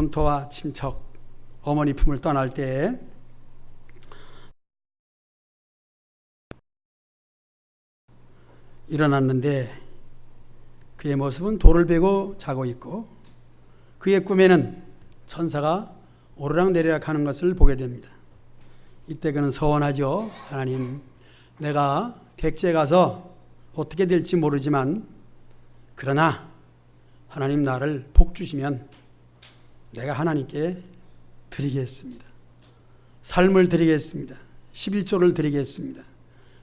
본토와 친척, 어머니 품을 떠날 때에 일어났는데 그의 모습은 돌을 베고 자고 있고 그의 꿈에는 천사가 오르락내리락 하는 것을 보게 됩니다. 이때 그는 서원하죠. 하나님, 내가 객지에 가서 어떻게 될지 모르지만 그러나 하나님 나를 복 주시면 내가 하나님께 드리겠습니다. 삶을 드리겠습니다. 11조를 드리겠습니다.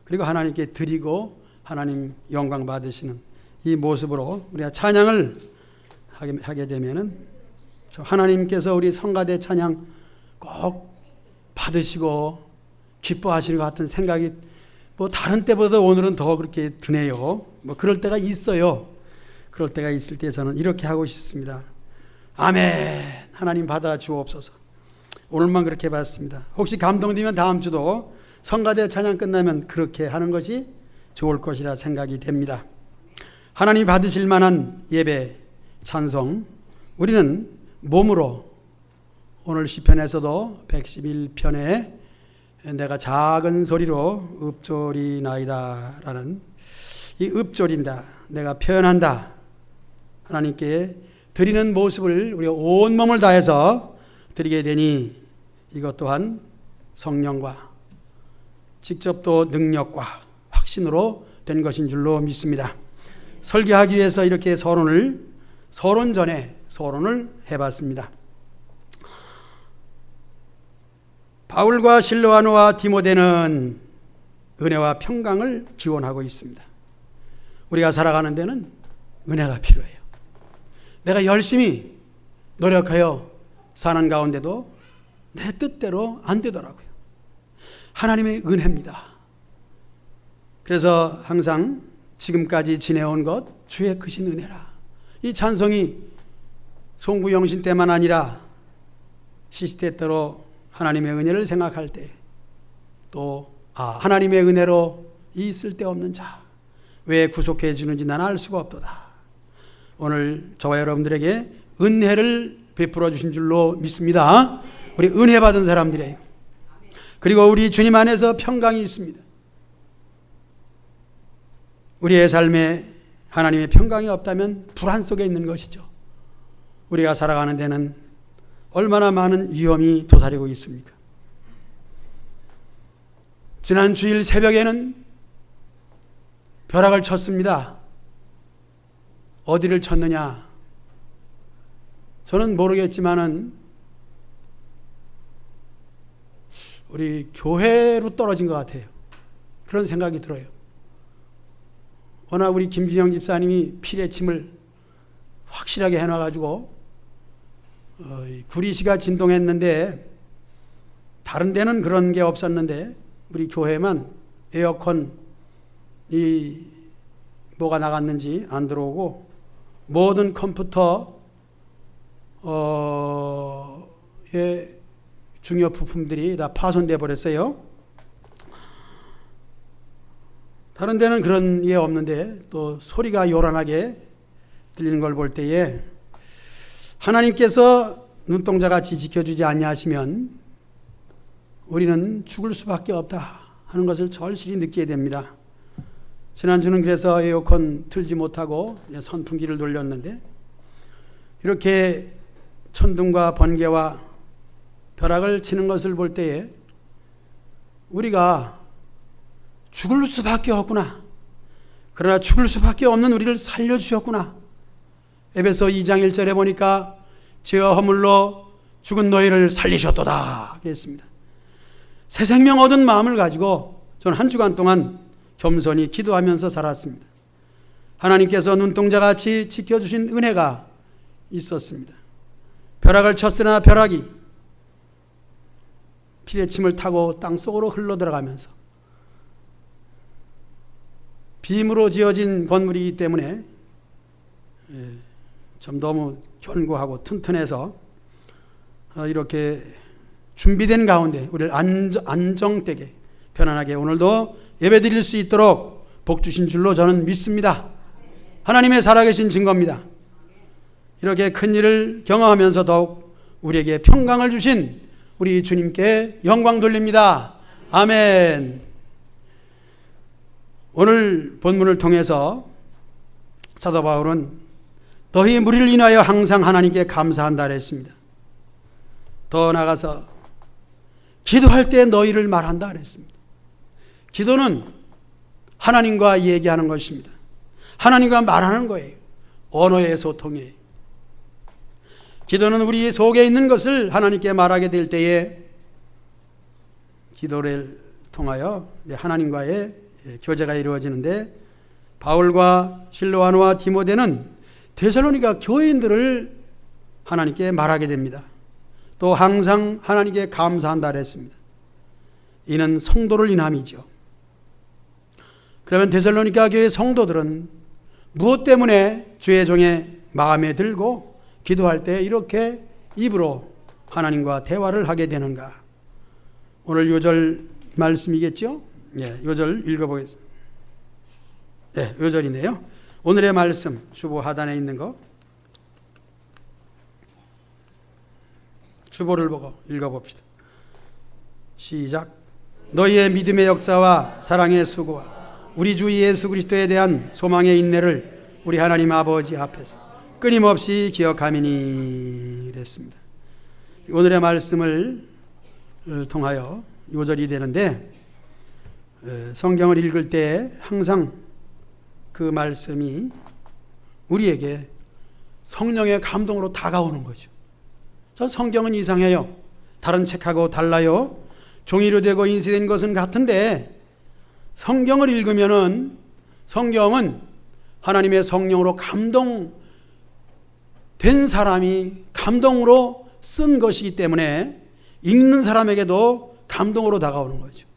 그리고 하나님께 드리고 하나님 영광 받으시는 이 모습으로 우리가 찬양을 하게 되면은 하나님께서 우리 성가대 찬양 꼭 받으시고 기뻐하시는 것 같은 생각이 뭐 다른 때보다 오늘은 더 그렇게 드네요. 뭐 그럴 때가 있어요. 그럴 때가 있을 때 저는 이렇게 하고 싶습니다. 아멘. 하나님 받아 주옵소서. 오늘만 그렇게 받습니다. 혹시 감동되면 다음 주도 성가대 찬양 끝나면 그렇게 하는 것이 좋을 것이라 생각이 됩니다. 하나님 받으실 만한 예배, 찬송, 우리는 몸으로 오늘 시편에서도 111편에 내가 작은 소리로 읊조리나이다 라는 이 읊조린다, 내가 표현한다, 하나님께 드리는 모습을 우리가 온몸을 다해서 드리게 되니 이것 또한 성령과 직접 또 능력과 확신으로 된 것인 줄로 믿습니다. 설교하기 위해서 이렇게 서론 전에 서론을 해봤습니다. 바울과 실로아노와 디모데는 은혜와 평강을 기원하고 있습니다. 우리가 살아가는 데는 은혜가 필요해요. 내가 열심히 노력하여 사는 가운데도 내 뜻대로 안 되더라고요. 하나님의 은혜입니다. 그래서 항상 지금까지 지내온 것 주의 크신 은혜라. 이 찬송이 송구영신 때만 아니라 시시때 때로 하나님의 은혜를 생각할 때 또 하나님의 은혜로 이 쓸데없는 자 왜 구속해 주는지 나는 알 수가 없도다. 오늘 저와 여러분들에게 은혜를 베풀어 주신 줄로 믿습니다. 우리 은혜 받은 사람들이에요. 그리고 우리 주님 안에서 평강이 있습니다. 우리의 삶에 하나님의 평강이 없다면 불안 속에 있는 것이죠. 우리가 살아가는 데는 얼마나 많은 위험이 도사리고 있습니까? 지난 주일 새벽에는 벼락을 쳤습니다. 어디를 쳤느냐? 저는 모르겠지만은 우리 교회로 떨어진 것 같아요. 그런 생각이 들어요. 워낙 우리 김준영 집사님이 피레침을 확실하게 해놔가지고 구리시가 진동했는데 다른 데는 그런 게 없었는데 우리 교회만 에어컨이 뭐가 나갔는지 안 들어오고 모든 컴퓨터의 중요 부품들이 다 파손돼 버렸어요. 다른 데는 그런 게 없는데 또 소리가 요란하게 들리는 걸 볼 때에 하나님께서 눈동자같이 지켜주지 아니하시면 우리는 죽을 수밖에 없다 하는 것을 절실히 느끼게 됩니다. 지난주는 그래서 에어컨 틀지 못하고 선풍기를 돌렸는데 이렇게 천둥과 번개와 벼락을 치는 것을 볼 때에 우리가 죽을 수밖에 없구나. 그러나 죽을 수밖에 없는 우리를 살려주셨구나. 에베소 2장 1절에 보니까 죄와 허물로 죽은 너희를 살리셨도다 그랬습니다. 새 생명 얻은 마음을 가지고 저는 한 주간 동안 겸손히 기도하면서 살았습니다. 하나님께서 눈동자같이 지켜주신 은혜가 있었습니다. 벼락을 쳤으나 벼락이 피레침을 타고 땅속으로 흘러들어가면서 빔으로 지어진 건물이기 때문에 좀 너무 견고하고 튼튼해서 이렇게 준비된 가운데 우리를 안정되게 편안하게 오늘도 예배드릴 수 있도록 복 주신 줄로 저는 믿습니다. 하나님의 살아계신 증거입니다. 이렇게 큰 일을 경험하면서 더욱 우리에게 평강을 주신 우리 주님께 영광 돌립니다. 아멘. 오늘 본문을 통해서 사도 바울은 너희 무리를 인하여 항상 하나님께 감사한다 그랬습니다. 더 나아가서 기도할 때 너희를 말한다 그랬습니다. 기도는 하나님과 얘기하는 것입니다. 하나님과 말하는 거예요. 언어의 소통이에요. 기도는 우리 속에 있는 것을 하나님께 말하게 될 때에 기도를 통하여 하나님과의 교제가 이루어지는데, 바울과 실로아노와 디모데는 데살로니가 교인들을 하나님께 말하게 됩니다. 또 항상 하나님께 감사한다 그랬습니다. 이는 성도를 인함이죠. 그러면 데살로니가 교회 성도들은 무엇 때문에 주의 종의 마음에 들고 기도할 때 이렇게 입으로 하나님과 대화를 하게 되는가? 오늘 요절 말씀이겠죠? 예, 요절 읽어보겠습니다. 예, 요절이네요. 오늘의 말씀 주보 하단에 있는 거 주보를 보고 읽어봅시다. 시작. 너희의 믿음의 역사와 사랑의 수고와 우리 주 예수 그리스도에 대한 소망의 인내를 우리 하나님 아버지 앞에서 끊임없이 기억하미니 그랬습니다. 오늘의 말씀을 통하여 요절이 되는데, 성경을 읽을 때 항상 그 말씀이 우리에게 성령의 감동으로 다가오는 거죠. 전 성경은 이상해요. 다른 책하고 달라요. 종이로 되고 인쇄된 것은 같은데 성경을 읽으면은 성경은 하나님의 성령으로 감동된 사람이 감동으로 쓴 것이기 때문에 읽는 사람에게도 감동으로 다가오는 거죠.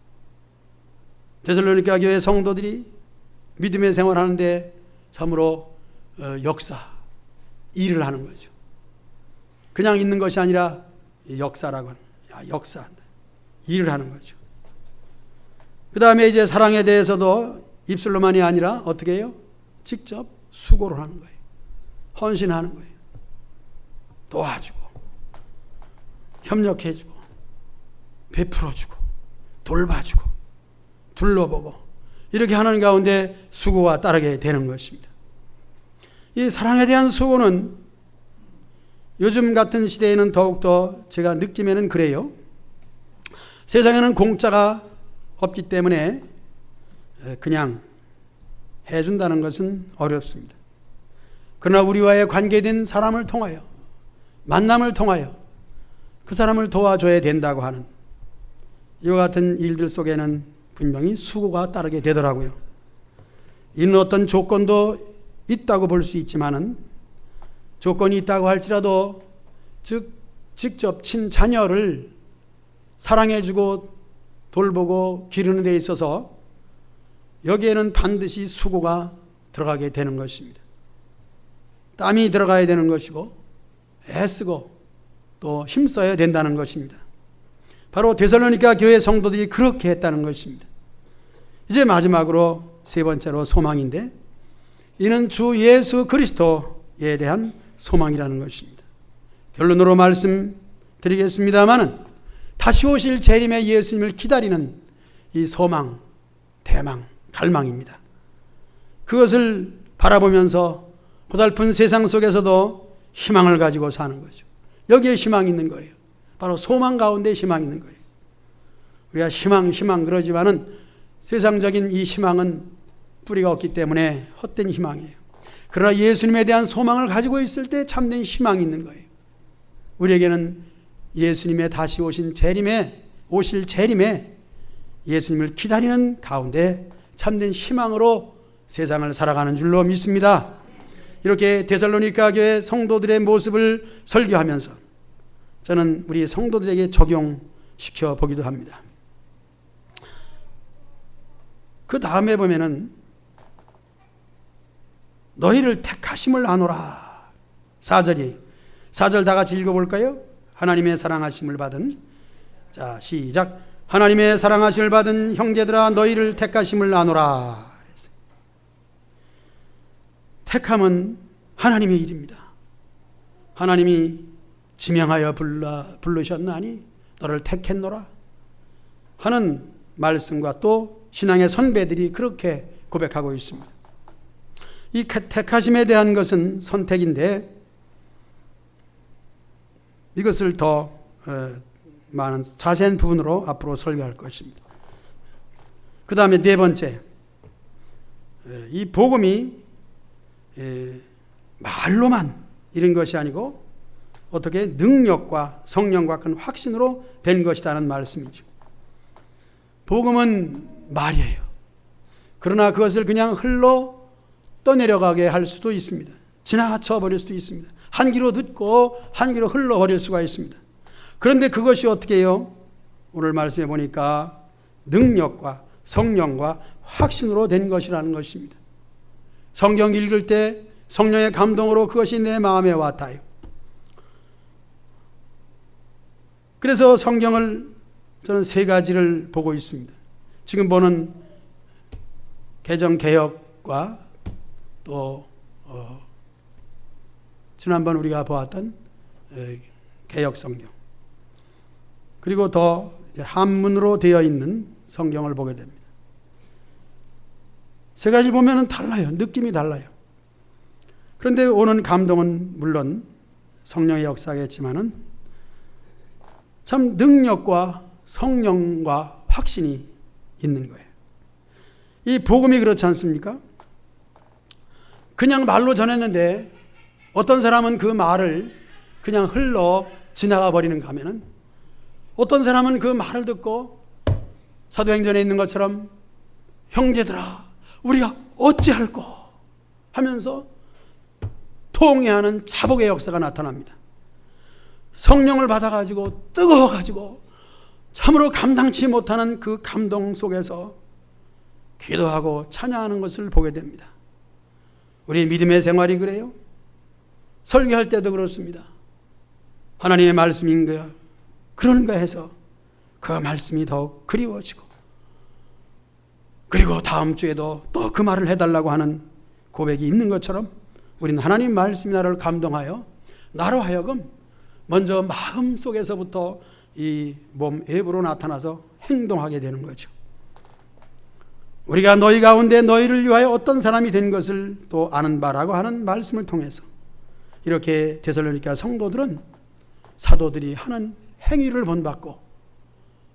데살로니가 교회 성도들이 믿음의 생활하는데 참으로 역사, 일을 하는 거죠. 그냥 있는 것이 아니라 역사라고 하는, 역사한다. 일을 하는 거죠. 그 다음에 이제 사랑에 대해서도 입술로만이 아니라 어떻게 해요? 직접 수고를 하는 거예요. 헌신하는 거예요. 도와주고, 협력해주고, 베풀어주고, 돌봐주고, 둘러보고, 이렇게 하는 가운데 수고가 따르게 되는 것입니다. 이 사랑에 대한 수고는 요즘 같은 시대에는 더욱더 제가 느끼면은 그래요. 세상에는 공짜가 없기 때문에 그냥 해준다는 것은 어렵습니다. 그러나 우리와의 관계된 사람을 통하여, 만남을 통하여 그 사람을 도와줘야 된다고 하는 이와 같은 일들 속에는 분명히 수고가 따르게 되더라고요. 이는 어떤 조건도 있다고 볼 수 있지만은, 조건이 있다고 할지라도 즉 직접 친자녀를 사랑해주고 돌보고 기르는 데 있어서 여기에는 반드시 수고가 들어가게 되는 것입니다. 땀이 들어가야 되는 것이고 애쓰고 또 힘써야 된다는 것입니다. 바로 데살로니가 교회 성도들이 그렇게 했다는 것입니다. 이제 마지막으로 세 번째로 소망인데, 이는 주 예수 그리스도에 대한 소망이라는 것입니다. 결론으로 말씀드리겠습니다마는 다시 오실 재림의 예수님을 기다리는 이 소망, 대망, 갈망입니다. 그것을 바라보면서 고달픈 세상 속에서도 희망을 가지고 사는 거죠. 여기에 희망이 있는 거예요. 바로 소망 가운데 희망이 있는 거예요. 우리가 희망 그러지만은 세상적인 이 희망은 뿌리가 없기 때문에 헛된 희망이에요. 그러나 예수님에 대한 소망을 가지고 있을 때 참된 희망이 있는 거예요. 우리에게는 예수님의 다시 오실 재림에 예수님을 기다리는 가운데 참된 희망으로 세상을 살아가는 줄로 믿습니다. 이렇게 데살로니가 교회 성도들의 모습을 설교하면서 저는 우리 성도들에게 적용시켜 보기도 합니다. 그 다음에 보면은 너희를 택하심을 아노라. 4절 다 같이 읽어볼까요? 하나님의 사랑하심을 받은, 자 시작. 하나님의 사랑하심을 받은 형제들아 너희를 택하심을 아노라. 택함은 하나님의 일입니다. 하나님이 지명하여 부르셨나니 너를 택했노라 하는 말씀과 또 신앙의 선배들이 그렇게 고백하고 있습니다. 이 택하심에 대한 것은 선택인데 이것을 더 많은 자세한 부분으로 앞으로 설교할 것입니다. 그 다음에 네 번째, 이 복음이 말로만 이런 것이 아니고 어떻게 능력과 성령과 큰 확신으로 된 것이라는 말씀이죠. 복음은 말이에요. 그러나 그것을 그냥 흘러 떠내려가게 할 수도 있습니다. 지나쳐 버릴 수도 있습니다. 한 귀로 듣고 한 귀로 흘러버릴 수가 있습니다. 그런데 그것이 어떻게 해요? 오늘 말씀해 보니까 능력과 성령과 확신으로 된 것이라는 것입니다. 성경 읽을 때 성령의 감동으로 그것이 내 마음에 와 닿아요. 그래서 성경을 저는 세 가지를 보고 있습니다. 지금 보는 개정개혁과 또 지난번 우리가 보았던 개혁성경, 그리고 더 한문으로 되어 있는 성경을 보게 됩니다. 세 가지 보면은 달라요. 느낌이 달라요. 그런데 오는 감동은 물론 성령의 역사겠지만은 참 능력과 성령과 확신이 있는 거예요. 이 복음이 그렇지 않습니까? 그냥 말로 전했는데 어떤 사람은 그 말을 그냥 흘러 지나가 버리는가 하면은 어떤 사람은 그 말을 듣고 사도행전에 있는 것처럼 형제들아 우리가 어찌할꼬 하면서 통회하는 자복의 역사가 나타납니다. 성령을 받아가지고 뜨거워가지고 참으로 감당치 못하는 그 감동 속에서 기도하고 찬양하는 것을 보게 됩니다. 우리 믿음의 생활이 그래요. 설교할 때도 그렇습니다. 하나님의 말씀인가 그런가 해서 그 말씀이 더욱 그리워지고 그리고 다음 주에도 또 그 말을 해달라고 하는 고백이 있는 것처럼 우리는 하나님 말씀이 나를 감동하여 나로 하여금 먼저 마음속에서부터 이 몸 외부로 나타나서 행동하게 되는 거죠. 우리가 너희 가운데 너희를 위하여 어떤 사람이 된 것을 또 아는 바라고 하는 말씀을 통해서 이렇게 데살로니가 성도들은 사도들이 하는 행위를 본받고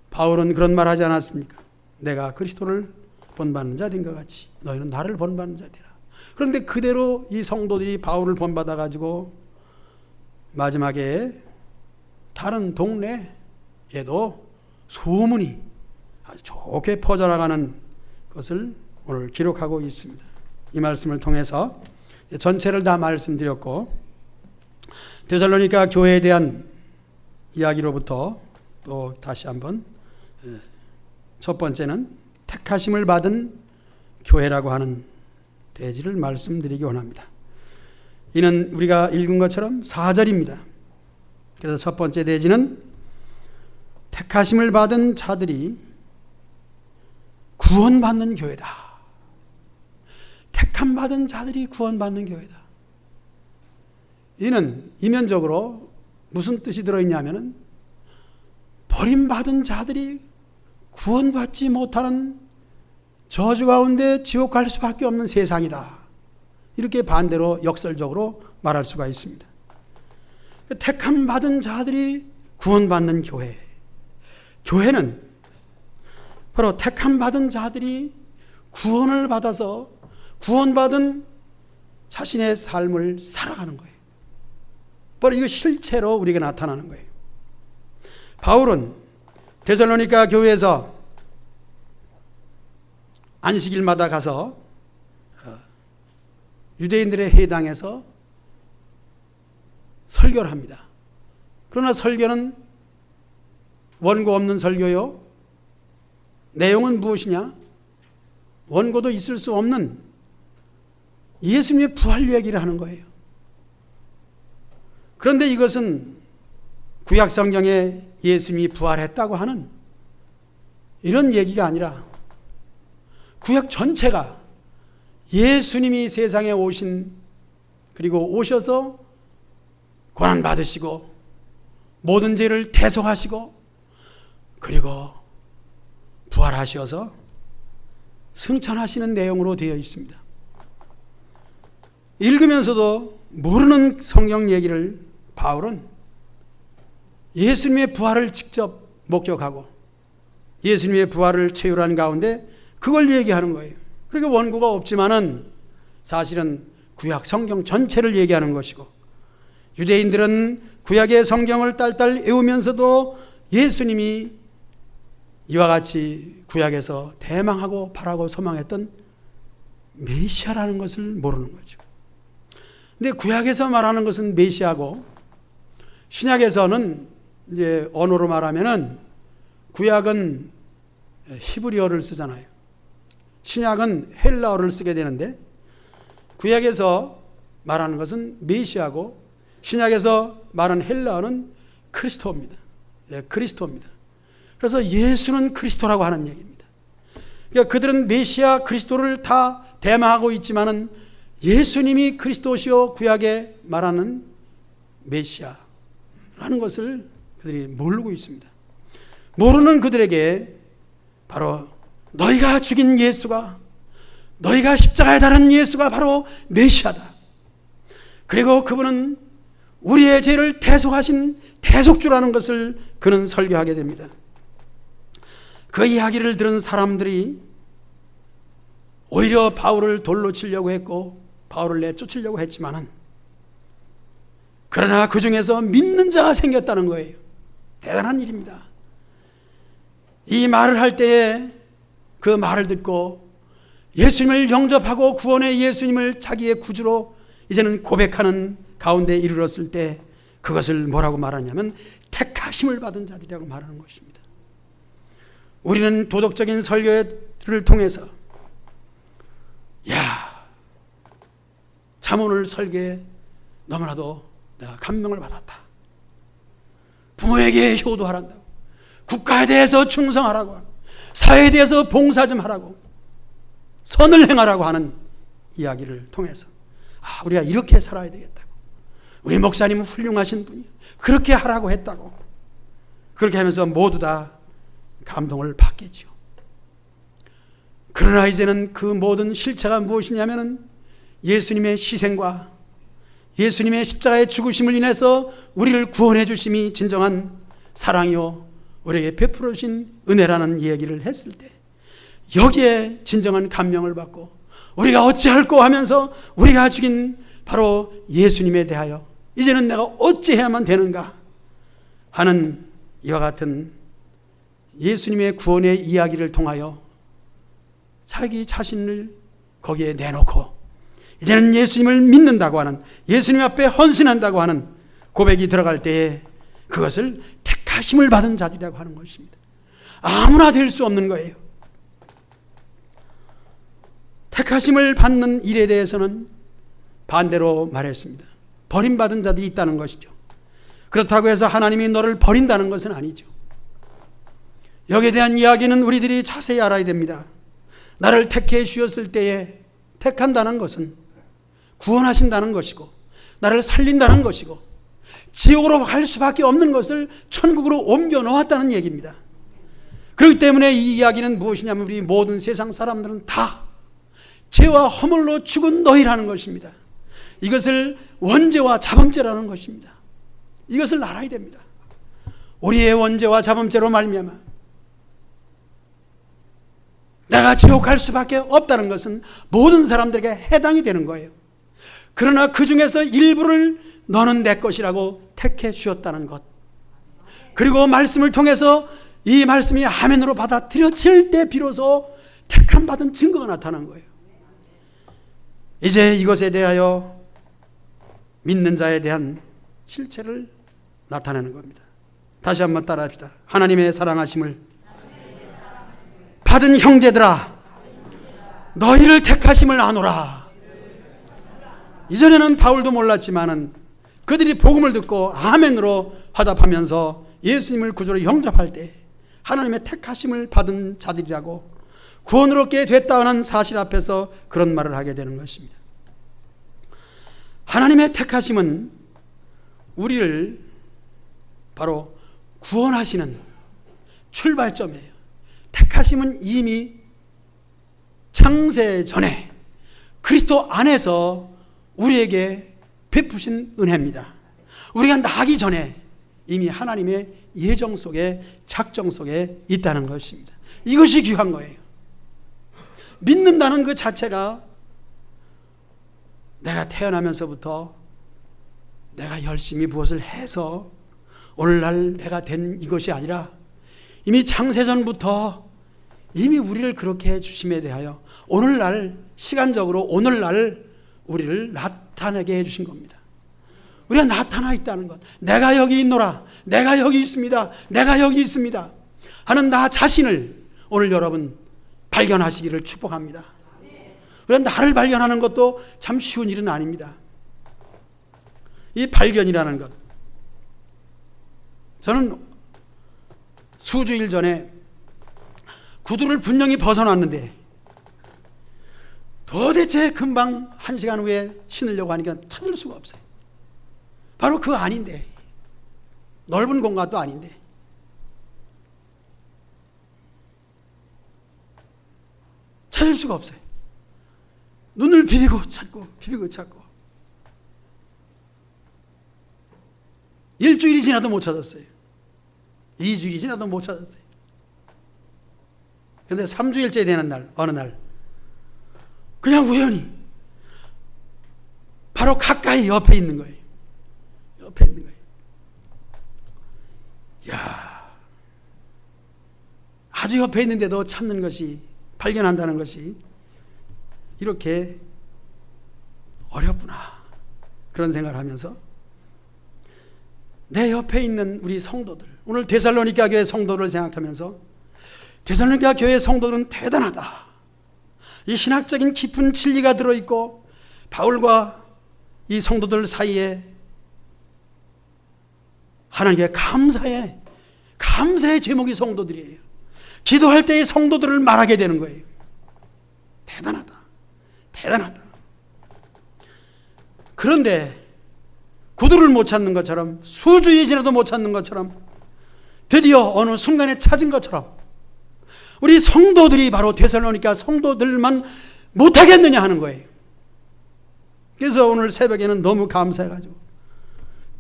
바울은 그런 말 하지 않았습니까? 내가 그리스도를 본받는 자 된 것 같이 너희는 나를 본받는 자 되라. 그런데 그대로 이 성도들이 바울을 본받아 가지고 마지막에 다른 동네에도 소문이 아주 좋게 퍼져나가는 것을 오늘 기록하고 있습니다. 이 말씀을 통해서 전체를 다 말씀드렸고 데살로니가 교회에 대한 이야기로부터 또 다시 한번 첫 번째는 택하심을 받은 교회라고 하는 대지를 말씀드리기 원합니다. 이는 우리가 읽은 것처럼 4절입니다. 그래서 첫 번째 대지는 택하심을 받은 자들이 구원받는 교회다. 택함 받은 자들이 구원받는 교회다. 이는 이면적으로 무슨 뜻이 들어있냐면은 버림받은 자들이 구원받지 못하는 저주 가운데 지옥 갈 수밖에 없는 세상이다. 이렇게 반대로 역설적으로 말할 수가 있습니다. 택함 받은 자들이 구원받는 교회. 교회는 바로 택함 받은 자들이 구원을 받아서 구원받은 자신의 삶을 살아가는 거예요. 바로 이거 실체로 우리가 나타나는 거예요. 바울은 데살로니가 교회에서 안식일마다 가서 유대인들의 회당에서 설교를 합니다. 그러나 설교는 원고 없는 설교요. 내용은 무엇이냐? 원고도 있을 수 없는 예수님의 부활 얘기를 하는 거예요. 그런데 이것은 구약 성경에 예수님이 부활했다고 하는 이런 얘기가 아니라 구약 전체가 예수님이 세상에 오신 그리고 오셔서 고난 받으시고 모든 죄를 대속하시고 그리고 부활하셔서 승천하시는 내용으로 되어 있습니다. 읽으면서도 모르는 성경 얘기를 바울은 예수님의 부활을 직접 목격하고 예수님의 부활을 체휼한 가운데 그걸 얘기하는 거예요. 그러니까 원고가 없지만은 사실은 구약 성경 전체를 얘기하는 것이고, 유대인들은 구약의 성경을 딸딸 외우면서도 예수님이 이와 같이 구약에서 대망하고 바라고 소망했던 메시아라는 것을 모르는 거죠. 근데 구약에서 말하는 것은 메시아고, 신약에서는 이제 언어로 말하면은 구약은 히브리어를 쓰잖아요. 신약은 헬라어를 쓰게 되는데, 구약에서 말하는 것은 메시아고 신약에서 말하는 헬라어는 크리스토입니다. 예, 그리스도입니다. 그래서 예수는 그리스도라고 하는 얘기입니다. 그러니까 그들은 메시아 그리스도를 다 대망하고 있지만은 예수님이 그리스도시요 구약에 말하는 메시아라는 것을 그들이 모르고 있습니다. 모르는 그들에게 바로 너희가 죽인 예수가, 너희가 십자가에 달은 예수가 바로 메시아다. 그리고 그분은 우리의 죄를 대속하신 대속주라는 것을 그는 설교하게 됩니다. 그 이야기를 들은 사람들이 오히려 바울을 돌로 치려고 했고 바울을 내쫓으려고 했지만은, 그러나 그 중에서 믿는 자가 생겼다는 거예요. 대단한 일입니다. 이 말을 할 때에 그 말을 듣고 예수님을 영접하고 구원의 예수님을 자기의 구주로 이제는 고백하는 가운데 이르렀을 때 그것을 뭐라고 말하냐면 택하심을 받은 자들이라고 말하는 것입니다. 우리는 도덕적인 설교를 통해서 참 오늘 설교에 너무나도 내가 감명을 받았다. 부모에게 효도하란다고, 국가에 대해서 충성하라고 하고, 사회에 대해서 봉사 좀 하라고, 선을 행하라고 하는 이야기를 통해서 우리가 이렇게 살아야 되겠다고, 우리 목사님은 훌륭하신 분이에요, 그렇게 하라고 했다고, 그렇게 하면서 모두 다 감동을 받겠죠. 그러나 이제는 그 모든 실체가 무엇이냐면은 예수님의 희생과 예수님의 십자가의 죽으심을 인해서 우리를 구원해 주심이 진정한 사랑이요 우리에게 베풀어 주신 은혜라는 얘기를 했을 때 여기에 진정한 감명을 받고 우리가 어찌할꼬 하면서 우리가 죽인 바로 예수님에 대하여 이제는 내가 어찌해야만 되는가 하는 이와 같은 예수님의 구원의 이야기를 통하여 자기 자신을 거기에 내놓고 이제는 예수님을 믿는다고 하는, 예수님 앞에 헌신한다고 하는 고백이 들어갈 때에 그것을 택하심을 받은 자들이라고 하는 것입니다. 아무나 될 수 없는 거예요. 택하심을 받는 일에 대해서는 반대로 말했습니다. 버림받은 자들이 있다는 것이죠. 그렇다고 해서 하나님이 너를 버린다는 것은 아니죠. 여기에 대한 이야기는 우리들이 자세히 알아야 됩니다. 나를 택해 주셨을 때에 택한다는 것은 구원하신다는 것이고 나를 살린다는 것이고 지옥으로 갈 수밖에 없는 것을 천국으로 옮겨 놓았다는 얘기입니다. 그렇기 때문에 이 이야기는 무엇이냐면 우리 모든 세상 사람들은 다 죄와 허물로 죽은 너희라는 것입니다. 이것을 원죄와 자범죄라는 것입니다. 이것을 알아야 됩니다. 우리의 원죄와 자범죄로 말미암아 내가 지옥 갈 수밖에 없다는 것은 모든 사람들에게 해당이 되는 거예요. 그러나 그 중에서 일부를 너는 내 것이라고 택해 주었다는 것, 그리고 말씀을 통해서 이 말씀이 아멘으로 받아들여질 때 비로소 택함 받은 증거가 나타난 거예요. 이제 이것에 대하여 믿는 자에 대한 실체를 나타내는 겁니다. 다시 한번 따라합시다. 하나님의 사랑하심을 받은 형제들아, 너희를 택하심을 아노라. 이전에는 바울도 몰랐지만은 그들이 복음을 듣고 아멘으로 화답하면서 예수님을 구주로 영접할 때 하나님의 택하심을 받은 자들이라고 구원을 얻게 됐다는 사실 앞에서 그런 말을 하게 되는 것입니다. 하나님의 택하심은 우리를 바로 구원하시는 출발점이에요. 택하심은 이미 창세 전에 그리스도 안에서 우리에게 베푸신 은혜입니다. 우리가 나기 전에 이미 하나님의 예정 속에, 작정 속에 있다는 것입니다. 이것이 귀한 거예요. 믿는다는 그 자체가 내가 태어나면서부터 내가 열심히 무엇을 해서 오늘날 내가 된 이것이 아니라 이미 창세전부터 이미 우리를 그렇게 해주심에 대하여 오늘날, 시간적으로 오늘날 우리를 나타나게 해주신 겁니다. 우리가 나타나 있다는 것, 내가 여기 있노라, 내가 여기 있습니다, 내가 여기 있습니다 하는 나 자신을 오늘 여러분 발견하시기를 축복합니다. 우리가 나를 발견하는 것도 참 쉬운 일은 아닙니다. 이 발견이라는 것, 저는 수주일 전에 구두를 분명히 벗어놨는데 도대체 금방 1시간 후에 신으려고 하니까 찾을 수가 없어요. 바로 그 안인데, 넓은 공간도 아닌데 찾을 수가 없어요. 눈을 비비고 찾고 비비고 찾고 일주일이 지나도 못 찾았어요. 2주일이 지나도 못 찾았어요. 그런데 3주일째 되는 날, 어느 날 그냥 우연히 바로 가까이 옆에 있는 거예요. 옆에 있는 거예요. 이야, 아주 옆에 있는데도 찾는 것이, 발견한다는 것이 이렇게 어렵구나, 그런 생각을 하면서 내 옆에 있는 우리 성도들, 오늘 데살로니가 교회 성도를 생각하면서 데살로니가 교회 성도들은 대단하다. 이 신학적인 깊은 진리가 들어있고 바울과 이 성도들 사이에 하나님께 감사의 제목이 성도들이에요. 기도할 때의 성도들을 말하게 되는 거예요. 대단하다, 대단하다. 그런데 구두를 못 찾는 것처럼, 수주일이 지나도 못 찾는 것처럼, 드디어 어느 순간에 찾은 것처럼 우리 성도들이 바로 데살로니가 성도들만 못하겠느냐 하는 거예요. 그래서 오늘 새벽에는 너무 감사해가지고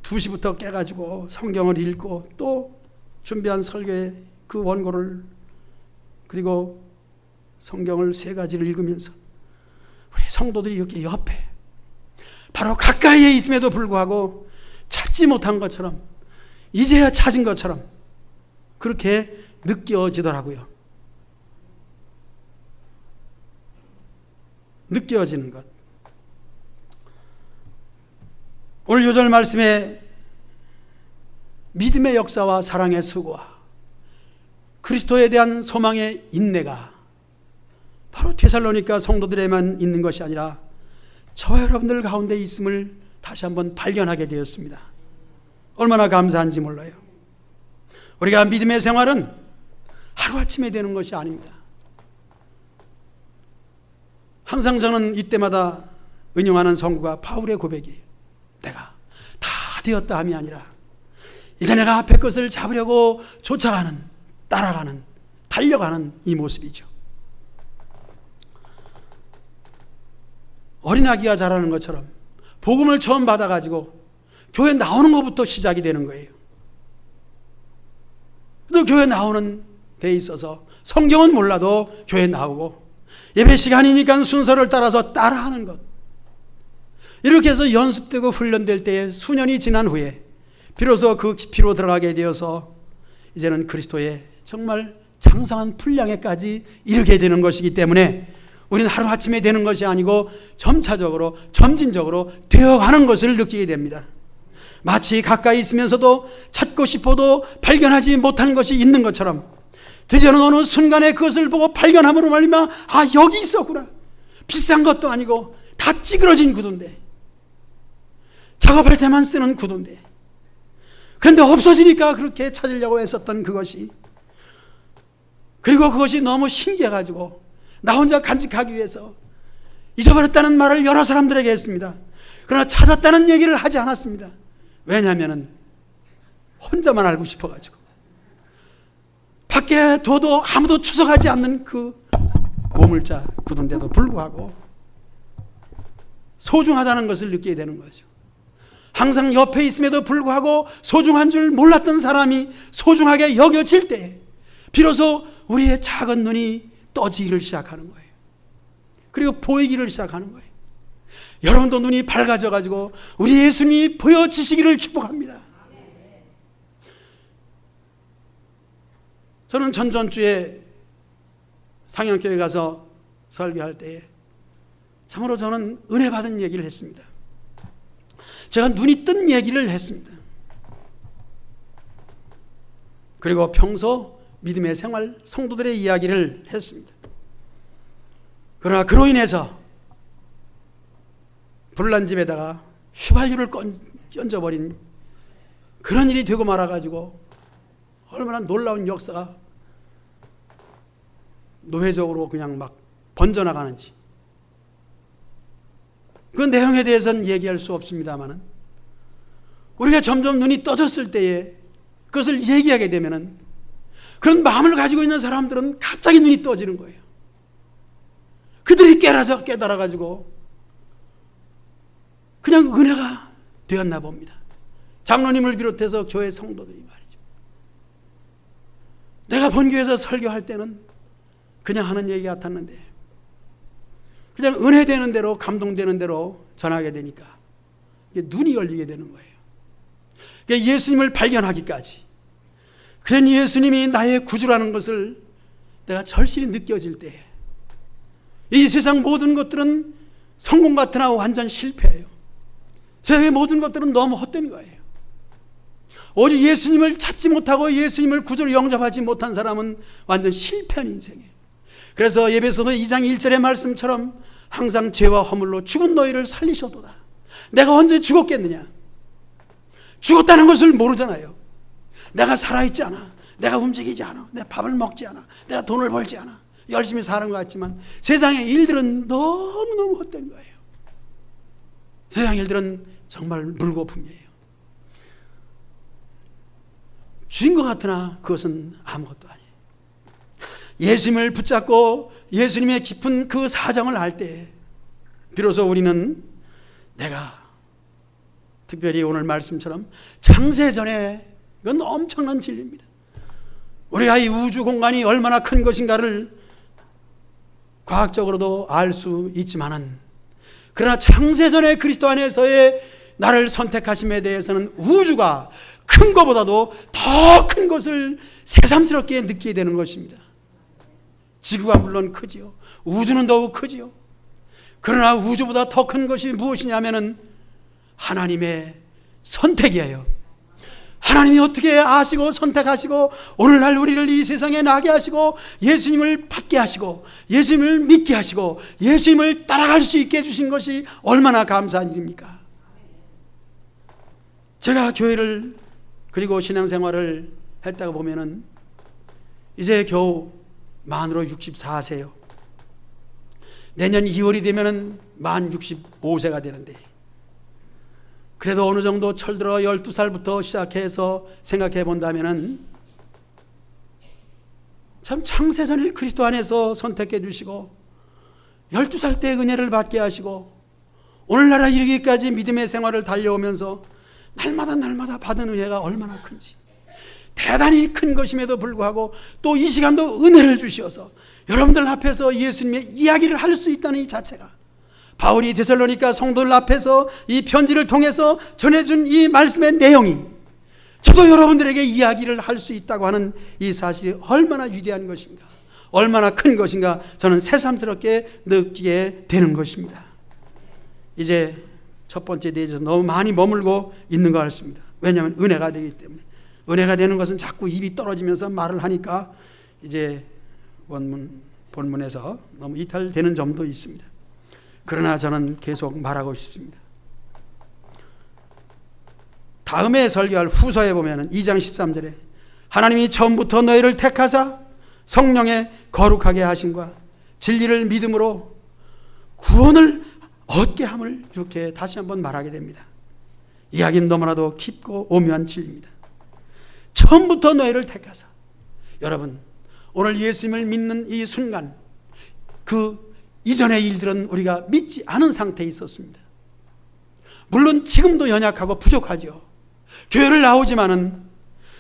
2시부터 깨가지고 성경을 읽고 또 준비한 설교의 그 원고를, 그리고 성경을 3가지를 읽으면서 우리 성도들이 이렇게 옆에 바로 가까이에 있음에도 불구하고 찾지 못한 것처럼, 이제야 찾은 것처럼 그렇게 느껴지더라고요. 느껴지는 것. 오늘 요절 말씀에 믿음의 역사와 사랑의 수고와 그리스도에 대한 소망의 인내가 바로 데살로니가 성도들에만 있는 것이 아니라 저와 여러분들 가운데 있음을 다시 한번 발견하게 되었습니다. 얼마나 감사한지 몰라요. 우리가 믿음의 생활은 하루아침에 되는 것이 아닙니다. 항상 저는 이때마다 은용하는 성구가 바울의 고백이에요. 내가 다 되었다 함이 아니라 이제 내가 앞에 것을 잡으려고 쫓아가는, 따라가는, 달려가는 이 모습이죠. 어린아기가 자라는 것처럼 복음을 처음 받아가지고 교회 나오는 것부터 시작이 되는 거예요. 또 교회 나오는 데 있어서 성경은 몰라도 교회 나오고 예배 시간이니까 순서를 따라서 따라하는 것, 이렇게 해서 연습되고 훈련될 때에 수년이 지난 후에 비로소 그 깊이로 들어가게 되어서 이제는 그리스도의 정말 장성한 분량에까지 이르게 되는 것이기 때문에 우리는 하루아침에 되는 것이 아니고 점차적으로, 점진적으로 되어가는 것을 느끼게 됩니다. 마치 가까이 있으면서도 찾고 싶어도 발견하지 못한 것이 있는 것처럼 드디어는 어느 순간에 그것을 보고 발견함으로 말미암아 아, 여기 있었구나. 비싼 것도 아니고 다 찌그러진 구두인데, 작업할 때만 쓰는 구두인데, 그런데 없어지니까 그렇게 찾으려고 했었던 그것이, 그리고 그것이 너무 신기해가지고 나 혼자 간직하기 위해서 잊어버렸다는 말을 여러 사람들에게 했습니다. 그러나 찾았다는 얘기를 하지 않았습니다. 왜냐하면 혼자만 알고 싶어가지고 밖에 둬도 아무도 추석하지 않는 그 고물자 굳은데도 불구하고 소중하다는 것을 느끼게 되는 거죠. 항상 옆에 있음에도 불구하고 소중한 줄 몰랐던 사람이 소중하게 여겨질 때 비로소 우리의 작은 눈이 떠지기를 시작하는 거예요. 그리고 보이기를 시작하는 거예요. 여러분도 눈이 밝아져 가지고 우리 예수님이 보여지시기를 축복합니다. 저는 전주에 상영교회 가서 설교할 때에 참으로 저는 은혜 받은 얘기를 했습니다. 제가 눈이 뜬 얘기를 했습니다. 그리고 평소 믿음의 생활, 성도들의 이야기를 했습니다. 그러나 그로 인해서 불난 집에다가 휘발유를 얹어버린 그런 일이 되고 말아가지고 얼마나 놀라운 역사가 노회적으로 그냥 막 번져나가는지 그 내용에 대해서는 얘기할 수 없습니다만 우리가 점점 눈이 떠졌을 때에 그것을 얘기하게 되면은 그런 마음을 가지고 있는 사람들은 갑자기 눈이 떠지는 거예요. 그들이 깨달아가지고 그냥 은혜가 되었나 봅니다. 장로님을 비롯해서 교회 성도들이 말이죠. 내가 본교에서 설교할 때는 그냥 하는 얘기 같았는데 그냥 은혜되는 대로 감동되는 대로 전하게 되니까 눈이 열리게 되는 거예요. 예수님을 발견하기까지 그런 예수님이 나의 구주라는 것을 내가 절실히 느껴질 때 이 세상 모든 것들은 성공 같으나 완전 실패예요. 세상의 모든 것들은 너무 헛된 거예요. 오직 예수님을 찾지 못하고 예수님을 구주로 영접하지 못한 사람은 완전 실패한 인생이에요. 그래서 에베소서 2장 1절의 말씀처럼 항상 죄와 허물로 죽은 너희를 살리셔도다. 내가 언제 죽었겠느냐? 죽었다는 것을 모르잖아요. 내가 살아있지 않아. 내가 움직이지 않아. 내가 밥을 먹지 않아. 내가 돈을 벌지 않아. 열심히 사는 것 같지만 세상의 일들은 너무너무 헛된 거예요. 세상 일들은 정말 물거품이에요. 주인 것 같으나 그것은 아무것도 아니에요. 예수님을 붙잡고 예수님의 깊은 그 사정을 알 때 비로소 우리는 내가 특별히 오늘 말씀처럼 창세전에 이건 엄청난 진리입니다. 우리가 이 우주 공간이 얼마나 큰 것인가를 과학적으로도 알 수 있지만은 그러나 창세전에 그리스도 안에서의 나를 선택하심에 대해서는 우주가 큰 것보다도 더 큰 것을 새삼스럽게 느끼게 되는 것입니다. 지구가 물론 크지요. 우주는 더욱 크지요. 그러나 우주보다 더 큰 것이 무엇이냐면은 하나님의 선택이에요. 하나님이 어떻게 아시고 선택하시고 오늘날 우리를 이 세상에 나게 하시고 예수님을 받게 하시고 예수님을 믿게 하시고 예수님을 따라갈 수 있게 해주신 것이 얼마나 감사한 일입니까? 제가 교회를 그리고 신앙생활을 했다고 보면은 이제 겨우 만으로 64세요. 내년 2월이 되면은 만 65세가 되는데 그래도 어느 정도 철들어 12살부터 시작해서 생각해 본다면은 참 창세전에 그리스도 안에서 선택해 주시고 12살 때 은혜를 받게 하시고 오늘날 이르기까지 믿음의 생활을 달려오면서 날마다 받은 은혜가 얼마나 큰지 대단히 큰 것임에도 불구하고 또 이 시간도 은혜를 주시어서 여러분들 앞에서 예수님의 이야기를 할 수 있다는 이 자체가 바울이 데살로니가 성도들 앞에서 이 편지를 통해서 전해준 이 말씀의 내용이 저도 여러분들에게 이야기를 할 수 있다고 하는 이 사실이 얼마나 위대한 것인가 얼마나 큰 것인가 저는 새삼스럽게 느끼게 되는 것입니다. 이제 첫 번째 대해서 너무 많이 머물고 있는 것 같습니다. 왜냐하면 은혜가 되기 때문에 은혜가 되는 것은 자꾸 입이 떨어지면서 말을 하니까 이제 본문에서 너무 이탈되는 점도 있습니다. 그러나 저는 계속 말하고 싶습니다. 다음에 설교할 후서에 보면 2장 13절에 하나님이 처음부터 너희를 택하사 성령에 거룩하게 하심과 진리를 믿음으로 구원을 얻게 함을 이렇게 다시 한번 말하게 됩니다. 이야기는 너무나도 깊고 오묘한 진리입니다. 처음부터 너희를 택하사. 여러분, 오늘 예수님을 믿는 이 순간 그 이전의 일들은 우리가 믿지 않은 상태에 있었습니다. 물론 지금도 연약하고 부족하죠. 교회를 나오지만은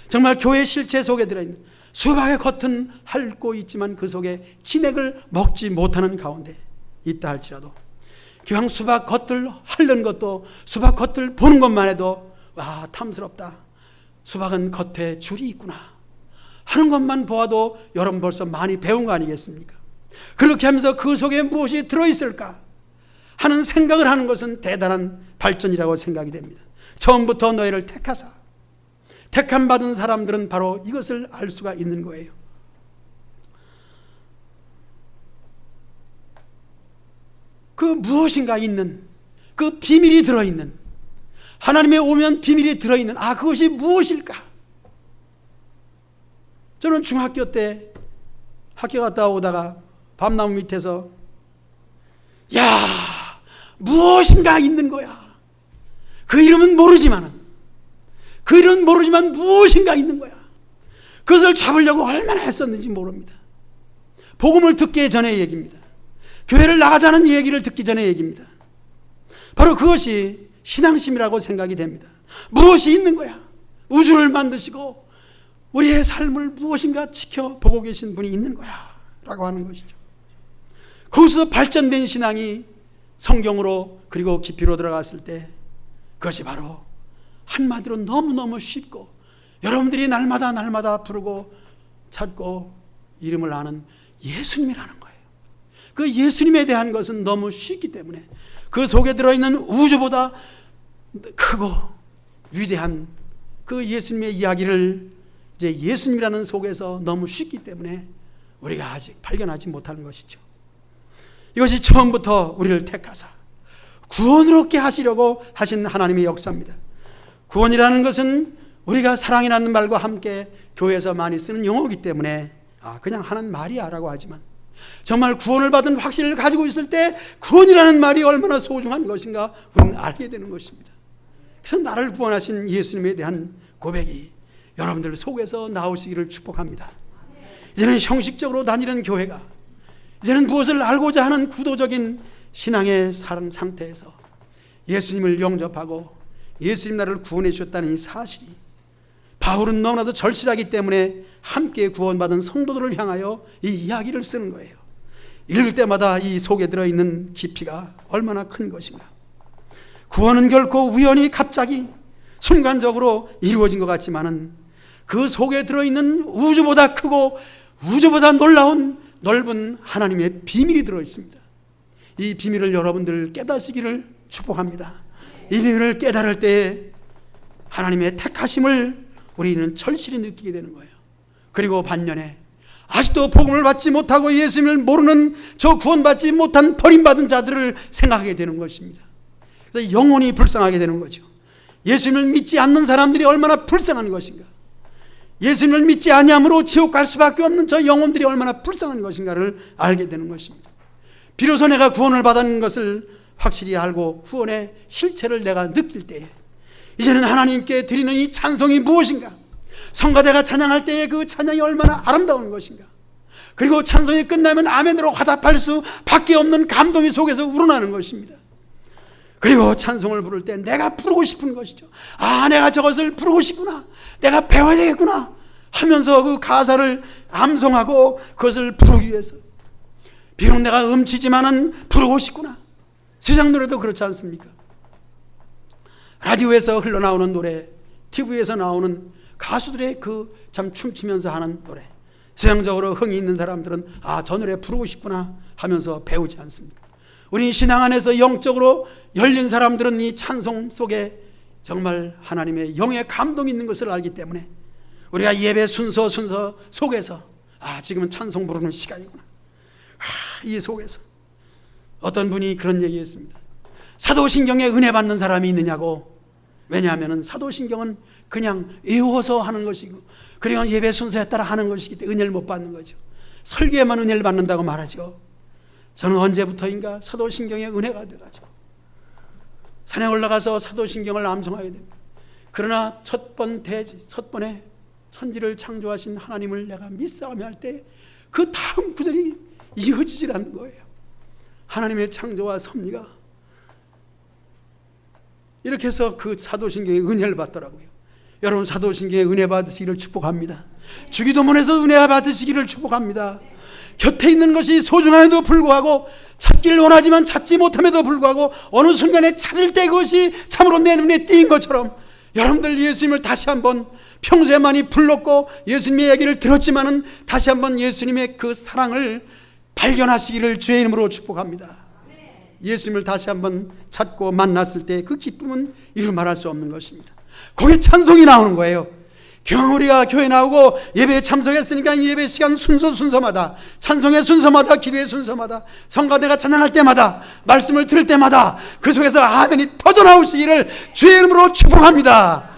정말 교회 실체 속에 들어있는 수박의 겉은 핥고 있지만 그 속에 진액을 먹지 못하는 가운데 있다 할지라도 그냥 수박 겉을 핥는 것도, 수박 겉을 보는 것만 해도 와, 탐스럽다, 수박은 겉에 줄이 있구나 하는 것만 보아도 여러분 벌써 많이 배운 거 아니겠습니까? 그렇게 하면서 그 속에 무엇이 들어있을까 하는 생각을 하는 것은 대단한 발전이라고 생각이 됩니다. 처음부터 너희를 택하사. 택함 받은 사람들은 바로 이것을 알 수가 있는 거예요. 그 무엇인가 있는, 그 비밀이 들어있는, 하나님의 오면 비밀이 들어있는, 그것이 무엇일까? 저는 중학교 때 학교 갔다 오다가 밤나무 밑에서 무엇인가 있는 거야. 그 이름은 모르지만 무엇인가 있는 거야. 그것을 잡으려고 얼마나 했었는지 모릅니다. 복음을 듣기 전의 얘기입니다. 교회를 나가자는 얘기를 듣기 전의 얘기입니다. 바로 그것이 신앙심이라고 생각이 됩니다. 무엇이 있는 거야. 우주를 만드시고 우리의 삶을 무엇인가 지켜보고 계신 분이 있는 거야 라고 하는 것이죠. 거기서 발전된 신앙이 성경으로 그리고 깊이로 들어갔을 때 그것이 바로 한마디로 너무너무 쉽고 여러분들이 날마다 부르고 찾고 이름을 아는 예수님이라는 거예요. 그 예수님에 대한 것은 너무 쉽기 때문에 그 속에 들어있는 우주보다 크고 위대한 그 예수님의 이야기를 이제 예수님이라는 속에서 너무 쉽기 때문에 우리가 아직 발견하지 못하는 것이죠. 이것이 처음부터 우리를 택하사 구원을 얻게 하시려고 하신 하나님의 역사입니다. 구원이라는 것은 우리가 사랑이라는 말과 함께 교회에서 많이 쓰는 용어이기 때문에 그냥 하는 말이야 라고 하지만 정말 구원을 받은 확신을 가지고 있을 때 구원이라는 말이 얼마나 소중한 것인가 우리는 알게 되는 것입니다. 그래서 나를 구원하신 예수님에 대한 고백이 여러분들 속에서 나오시기를 축복합니다. 이제는 형식적으로 다니는 교회가, 이제는 무엇을 알고자 하는 구도적인 신앙의 상태에서 예수님을 영접하고 예수님 나를 구원해 주셨다는 이 사실이, 바울은 너무나도 절실하기 때문에 함께 구원받은 성도들을 향하여 이 이야기를 쓰는 거예요. 읽을 때마다 이 속에 들어있는 깊이가 얼마나 큰 것인가. 구원은 결코 우연히 갑자기 순간적으로 이루어진 것 같지만은 그 속에 들어있는 우주보다 크고 우주보다 놀라운 넓은 하나님의 비밀이 들어있습니다. 이 비밀을 여러분들 깨닫시기를 축복합니다. 이 비밀을 깨달을 때에 하나님의 택하심을 우리는 절실히 느끼게 되는 거예요. 그리고 반면에 아직도 복음을 받지 못하고 예수님을 모르는 저 구원받지 못한 버림받은 자들을 생각하게 되는 것입니다. 그래서 영혼이 불쌍하게 되는 거죠. 예수님을 믿지 않는 사람들이 얼마나 불쌍한 것인가, 예수님을 믿지 아니함으로 지옥 갈 수밖에 없는 저 영혼들이 얼마나 불쌍한 것인가를 알게 되는 것입니다. 비로소 내가 구원을 받은 것을 확실히 알고 구원의 실체를 내가 느낄 때에 이제는 하나님께 드리는 이 찬송이 무엇인가, 성가대가 찬양할 때의 그 찬양이 얼마나 아름다운 것인가, 그리고 찬송이 끝나면 아멘으로 화답할 수밖에 없는 감동이 속에서 우러나는 것입니다. 그리고 찬송을 부를 때 내가 부르고 싶은 것이죠. 내가 저것을 부르고 싶구나, 내가 배워야 되겠구나 하면서 그 가사를 암송하고 그것을 부르기 위해서, 비록 내가 음치지만은 부르고 싶구나. 세상 노래도 그렇지 않습니까? 라디오에서 흘러나오는 노래, TV에서 나오는 가수들의 그 참 춤추면서 하는 노래, 세상적으로 흥이 있는 사람들은 저 노래 부르고 싶구나 하면서 배우지 않습니까? 우리 신앙 안에서 영적으로 열린 사람들은 이 찬송 속에 정말 하나님의 영의 감동이 있는 것을 알기 때문에 우리가 예배 순서 속에서 지금은 찬송 부르는 시간이구나. 이 속에서 어떤 분이 그런 얘기했습니다. 사도신경에 은혜 받는 사람이 있느냐고. 왜냐하면 사도신경은 그냥 외워서 하는 것이고, 그리고 예배 순서에 따라 하는 것이기 때문에 은혜를 못 받는 거죠. 설교에만 은혜를 받는다고 말하죠. 저는 언제부터인가 사도신경에 은혜가 돼가지고 산에 올라가서 사도신경을 암송하게 됩니다. 그러나 첫 번에 천지를 창조하신 하나님을 내가 믿사오며 할 때 그 다음 구절이 이어지질 않는 거예요. 하나님의 창조와 섭리가 이렇게 해서 그 사도신경의 은혜를 받더라고요. 여러분 사도신경의 은혜 받으시기를 축복합니다. 주기도문에서 은혜 받으시기를 축복합니다. 곁에 있는 것이 소중함에도 불구하고 찾기를 원하지만 찾지 못함에도 불구하고 어느 순간에 찾을 때 그것이 참으로 내 눈에 띄인 것처럼 여러분들 예수님을 다시 한번 평소에 많이 불렀고 예수님의 얘기를 들었지만은 다시 한번 예수님의 그 사랑을 발견하시기를 주의 이름으로 축복합니다. 예수님을 다시 한번 찾고 만났을 때 그 기쁨은 이루 말할 수 없는 것입니다. 거기 찬송이 나오는 거예요. 우리가 교회 나오고 예배에 참석했으니까 예배 시간 순서마다 찬송의 순서마다 기도의 순서마다 성가대가 찬양할 때마다 말씀을 들을 때마다 그 속에서 아멘이 터져 나오시기를 주의 이름으로 축복합니다.